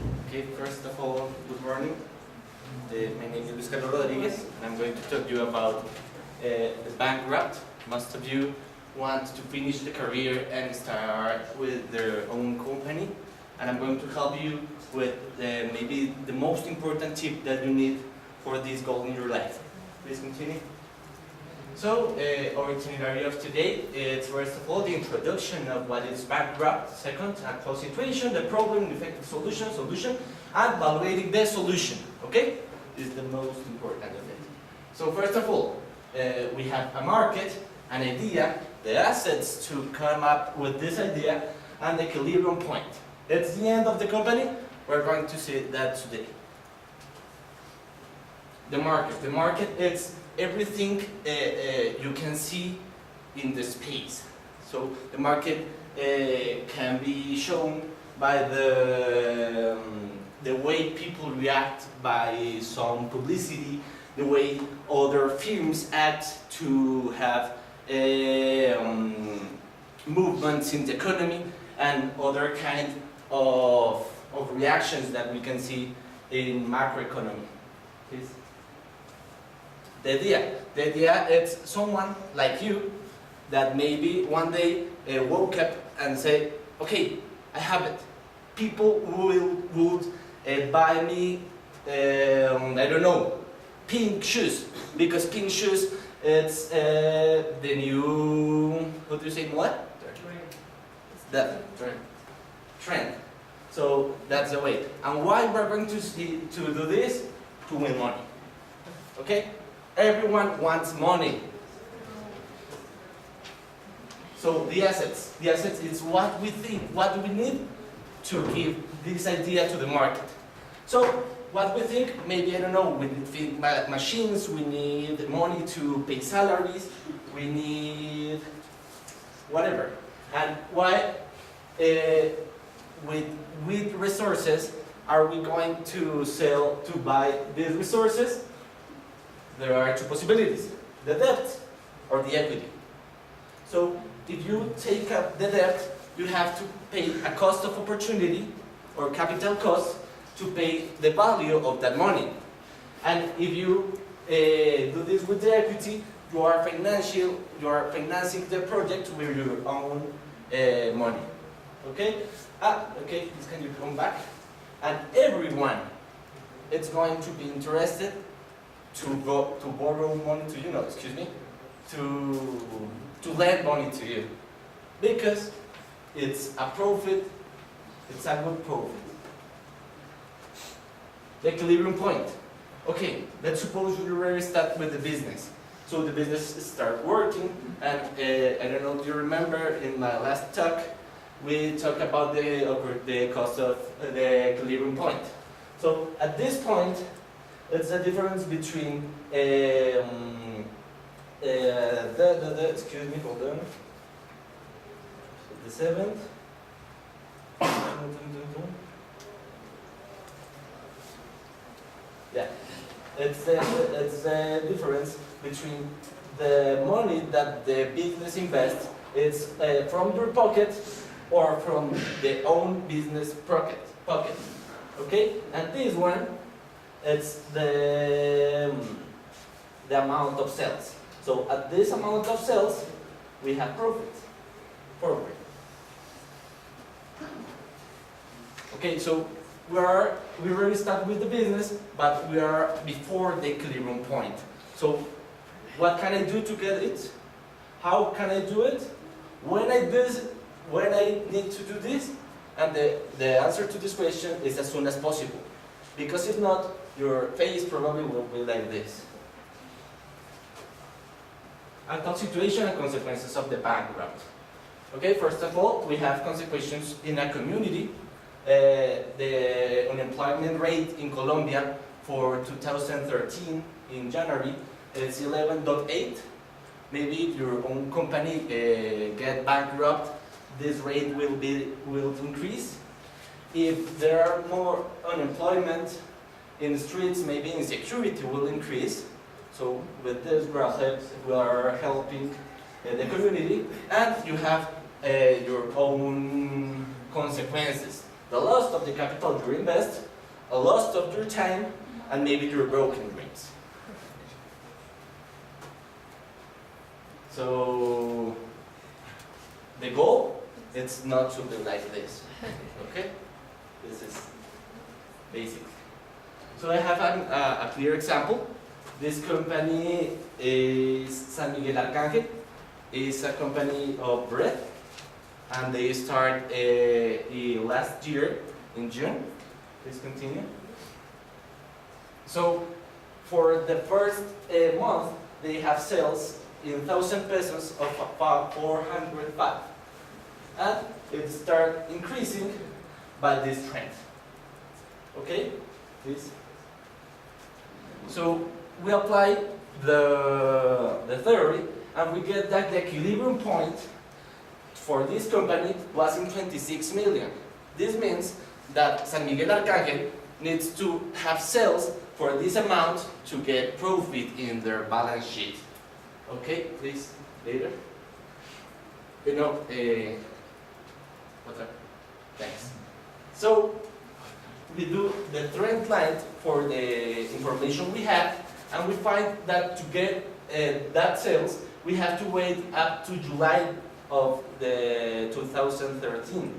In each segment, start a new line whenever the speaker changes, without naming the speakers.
Okay, first of all, good morning. My name is Luis Carlos Rodriguez, and I'm going to talk to you about the bankrupt. Most of you want to finish the career and start with their own company, and I'm going to help you with maybe the most important tip that you need for this goal in your life. Please continue. So, our itinerary of today is first of all the introduction of what is bankrupt, second, a close situation, the problem, the effective solution, and evaluating the solution. Okay? This is the most important of it. So, first of all, we have a market, an idea, the assets to come up with this idea, and the equilibrium point. That's the end of the company. We're going to see that today. The market is everything you can see in the space. So the market can be shown by the way people react by some publicity, the way other firms act to have movements in the economy, and other kind of reactions that we can see in macroeconomy. Please. The idea is someone like you that maybe one day woke up and say, okay, I have it. People would buy me, I don't know, pink shoes, because pink shoes it's the new, what do you say, what? Trend. So that's the way. And why we're going to do this? To win money. Okay? Everyone wants money. So the assets is what we think, what we need to give this idea to the market. So what we think, maybe, I don't know, we need machines, we need money to pay salaries, we need whatever. And why, with resources, are we going to buy these resources? There are two possibilities, the debt or the equity. So if you take up the debt, you have to pay a cost of opportunity or capital cost to pay the value of that money. And if you do this with the equity, you are financing the project with your own money. Okay? Okay, please can you come back? And everyone is going to be interested to borrow money to you, to lend money to you, because it's a profit, it's a good profit. The equilibrium point. Okay, let's suppose you already start with the business. So the business start working, and I don't know if you remember in my last talk, we talked about the cost of the equilibrium point. So at this point, it's the difference between excuse me, hold on. The seventh. Yeah, it's the difference between the money that the business invests. It's from your pocket or from the own business pocket. Okay, and this one. It's the amount of sales. So at this amount of sales, we have profit. Forward. Okay, so we already start with the business, but we are before the equilibrium point. So what can I do to get it? How can I do it? When I need to do this? And the answer to this question is as soon as possible. Because if not, your face probably will be like this. And situation and consequences of the bankrupt. Okay, first of all, we have consequences in a community. The unemployment rate in Colombia for 2013 in January is 11.8. Maybe if your own company get bankrupt, this rate will increase. If there are more unemployment in the streets, maybe insecurity will increase. So with this, we are helping the community, and you have your own consequences. the loss of the capital you invest, a loss of your time, and maybe your broken dreams. So the goal is not to be like this. Okay? This is basic. So I have a clear example. This company is San Miguel Arcángel. It's a company of bread, and they start last year in June. Please continue. So for the first month, they have sales in 1,000 pesos of about 405, and it start increasing by this trend. Okay, please. So we apply the theory, and we get that the equilibrium point for this company was in 26 million. This means that San Miguel Arcángel needs to have sales for this amount to get profit in their balance sheet. Okay, please, later. Thanks. So we do the trend line for the information we have, and we find that to get that sales, we have to wait up to July of the 2013,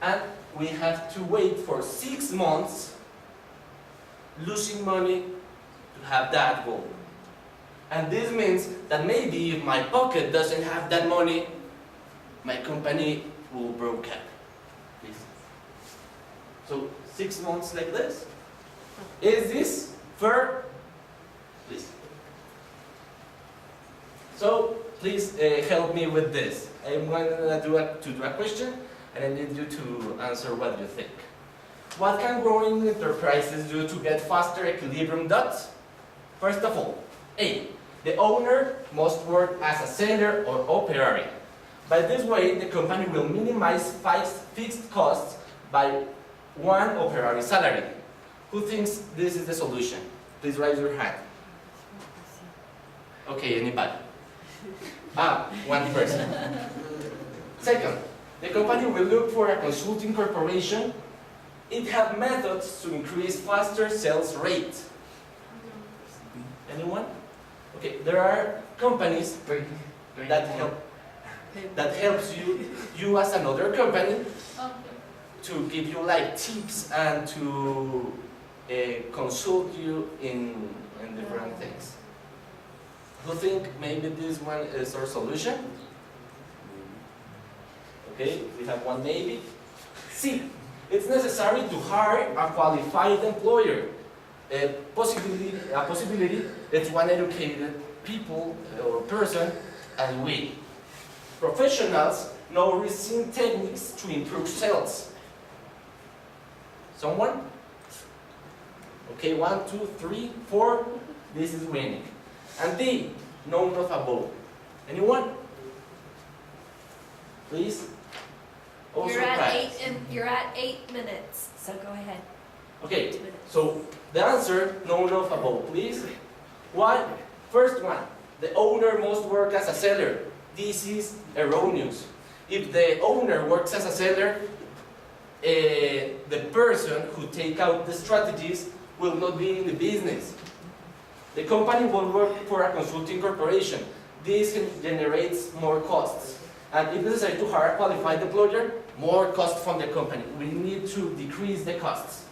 and we have to wait for 6 months, losing money to have that goal. And this means that maybe if my pocket doesn't have that money, my company will broke up. Please. So 6 months like this. Is this fair? Please. So please help me with this. I'm going to do a question, and I need you to answer what you think. What can growing enterprises do to get faster equilibrium dots? First of all, A. The owner must work as a seller or operator. By this way, the company will minimize fixed costs by one operator salary. Who thinks this is the solution? Please raise your hand. Okay, anybody? One person. Second, the company will look for a consulting corporation. It has methods to increase faster sales rate. Anyone? Okay, there are companies that helps you as another company to give you like tips and to consult you in different things. Who think maybe this one is our solution? Okay, we have one maybe. C. It's necessary to hire a qualified employer. A possibility is one educated people or person as we. Professionals know recent techniques to improve sales. Someone? Okay, 1, 2, 3, 4. This is winning. And D, none of above. Anyone? Please. Also
you're at 8 minutes, so go ahead.
Okay, so the answer, none of above, please. One, first one, the owner must work as a seller. This is erroneous. If the owner works as a seller, the person who take out the strategies will not be in the business. The company will work for a consulting corporation. This generates more costs. And if necessary to hire a qualified employer, more cost from the company. We need to decrease the costs.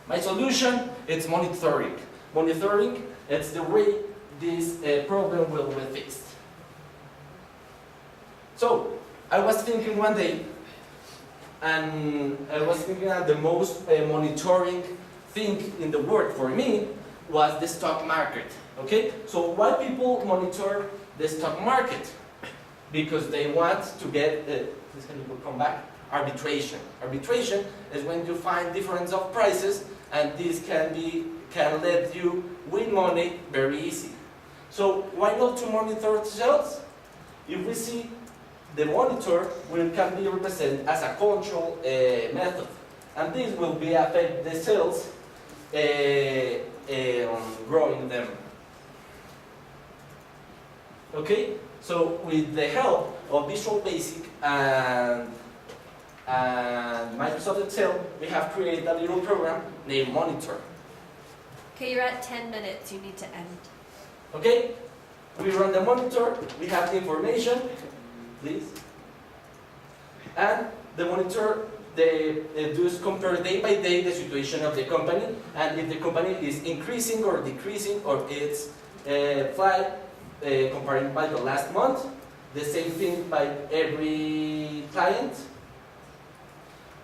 My solution is monitoring. Monitoring, it's the way this problem will be fixed. So, I was thinking one day, and I was thinking that the most monitoring thing in the world for me was the stock market. Okay? So why people monitor the stock market? Because they want to get, please can you come back? Arbitration. Arbitration is when you find difference of prices, and this can let you win money very easy. So why not to monitor sales? If we see the monitor can be represented as a control method, and this will be affect the sales growing them. Okay, so with the help of Visual Basic and and Microsoft Excel, we have created a little program named Monitor.
Okay, you're at 10 minutes. You need to end.
Okay? We run the monitor, we have the information, please. And the monitor, they does compare day by day the situation of the company, and if the company is increasing or decreasing, or it's flat, comparing by the last month, the same thing by every client.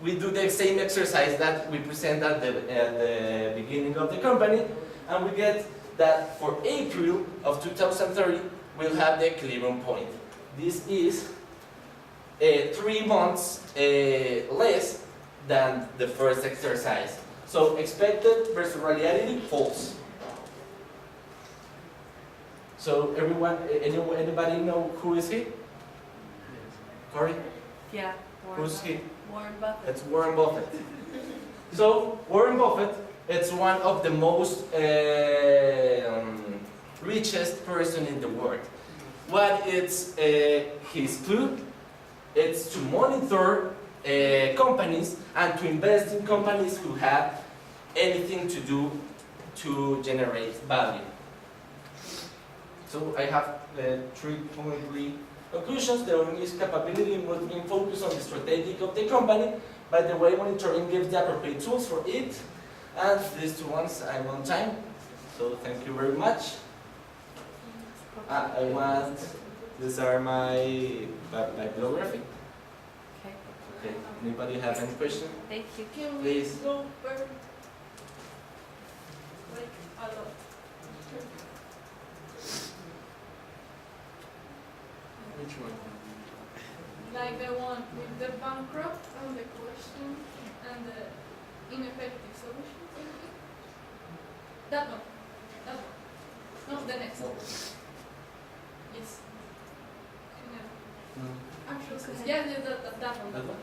We do the same exercise that we present at the beginning of the company, and we get that for April of 2030, we'll have the equilibrium point. This is 3 months less than the first exercise. So expected versus reality, false. So everyone, anybody know who is he? Corey?
Yeah.
Who's he?
Warren Buffett.
It's Warren Buffett. So Warren Buffett, it's one of the most richest person in the world. What is his clue? It's to monitor companies and to invest in companies who have anything to do to generate value. So I have 3.3 conclusions. The only capability must be focused on the strategy of the company. By the way, monitoring gives the appropriate tools for it. And these two ones, I'm on time. So thank you very much. These are my bibliography.
Okay.
Okay. Anybody have any question?
Thank you.
Can
Please.
we go per like a lot?
Which one?
Like the one with the bankrupt and the question and the ineffective solution. That one. That one. No, the next one. Yes.
No.
Actual
Go ahead.
yeah, that one.
That one?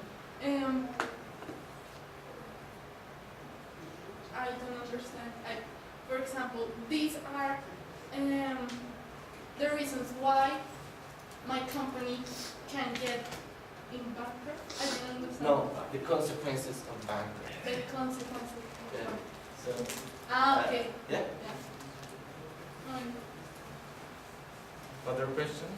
I don't understand. For example, these are the reasons why my company can get in bankrupt. I don't understand.
No, the consequences of bankruptcy.
The consequences.
Yeah. So,
Okay.
yeah.
Yeah.
Other questions?